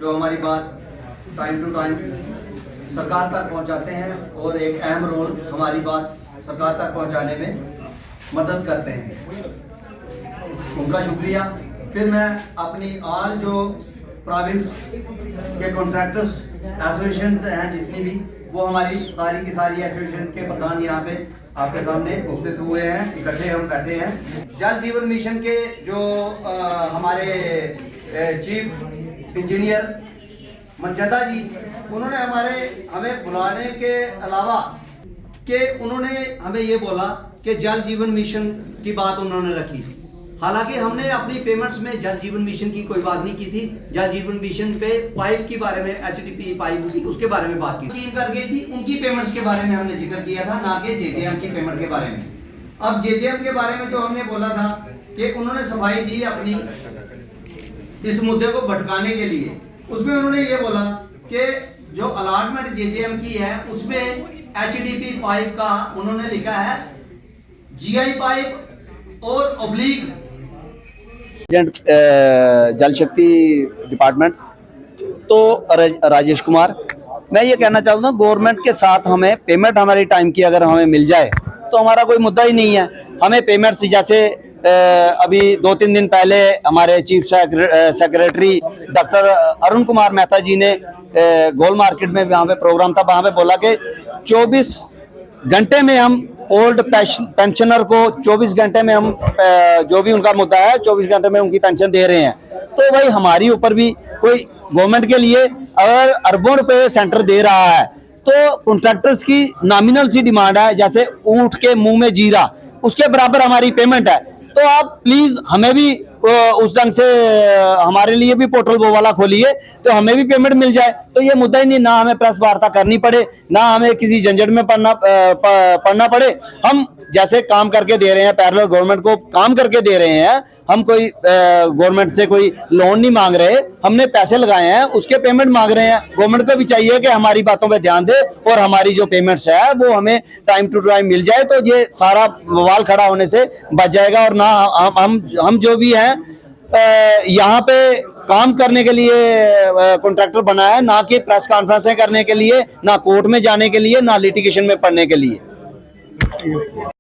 जो हमारी बात टाइम टू टाइम सरकार तक पहुंचाते हैं और एक अहम रोल हमारी बात सरकार तक पहुंचाने में मदद करते हैं, उनका शुक्रिया। फिर मैं अपनी आल जो प्रोविंस के कॉन्ट्रैक्टर्स एसोसिएशन हैं जितनी भी, वो हमारी सारी की सारी एसोसिएशन के प्रधान यहाँ पे आपके सामने उपस्थित हुए हैं, इकट्ठे हम बैठे हैं। जल जीवन मिशन के जो हमारे चीफ इंजीनियर मनचंदा जी, उन्होंने हमें बुलाने के अलावा उन्होंने हमें ये बोला कि जल जीवन मिशन की बात उन्होंने रखी। हालांकि हमने अपनी पेमेंट्स में जल जीवन मिशन की कोई बात नहीं की थी। जल जीवन मिशन पे पाइप के बारे में, एचडीपी पाइप थी, उसके बारे में बात की थी, कर गई थी, उनकी पेमेंट्स के बारे में हमने जिक्र किया था, ना कि जेजेएम की पेमेंट के बारे में। अब जेजेएम के बारे में जो हमने बोला था कि उन्होंने सफाई दी अपनी इस मुद्दे को भटकाने के लिए, उसमें उन्होंने ये बोला कि जो अलॉटमेंट जेजेएम की है उसमें एचडीपी पाइप का उन्होंने लिखा है जीआई पाइप और ऑब्लिक। जल शक्ति डिपार्टमेंट तो राजेश कुमार, मैं ये कहना चाहूँगा गवर्नमेंट के साथ हमें पेमेंट हमारी टाइम की अगर हमें मिल जाए तो हमारा कोई मुद्दा ही नहीं है। हमें पेमेंट से जैसे अभी 2-3 दिन पहले हमारे chief secretary doctor Arun Kumar Mehta ji ने गोल मार्केट में वहाँ पे प्रोग्राम था, वहाँ पे बोला कि 24 घंटे में हम ओल्ड पेंशनर को 24 घंटे में हम जो भी उनका मुद्दा है 24 घंटे में उनकी पेंशन दे रहे हैं। तो भाई हमारी ऊपर भी कोई गवर्नमेंट के लिए अगर अरबों रुपए सेंटर दे रहा है तो कॉन्ट्रैक्टर्स की नॉमिनल सी डिमांड है, जैसे ऊंट के मुंह में जीरा, उसके बराबर हमारी पेमेंट है। तो आप प्लीज हमें भी उस ढंग से हमारे लिए भी पोर्टल वो वाला खोलिए तो हमें भी पेमेंट मिल जाए। तो ये मुद्दा ही नहीं, ना हमें प्रेस वार्ता करनी पड़े, ना हमें किसी झंझट में पड़ना पड़े। हम जैसे काम करके दे रहे हैं, पैरेलल गवर्नमेंट को काम करके दे रहे हैं, हम कोई गवर्नमेंट से कोई लोन नहीं मांग रहे, हमने पैसे लगाए हैं उसके पेमेंट मांग रहे हैं। गवर्नमेंट को भी चाहिए कि हमारी बातों पे ध्यान दे और हमारी जो पेमेंट्स है वो हमें टाइम टू टाइम मिल जाए, तो ये सारा बवाल खड़ा होने से बच जाएगा। और ना हम जो भी हैं यहाँ पे काम करने के लिए कॉन्ट्रैक्टर बना है, ना कि प्रेस कॉन्फ्रेंसें करने के लिए, ना कोर्ट में जाने के लिए, ना लिटिगेशन में पढ़ने के लिए।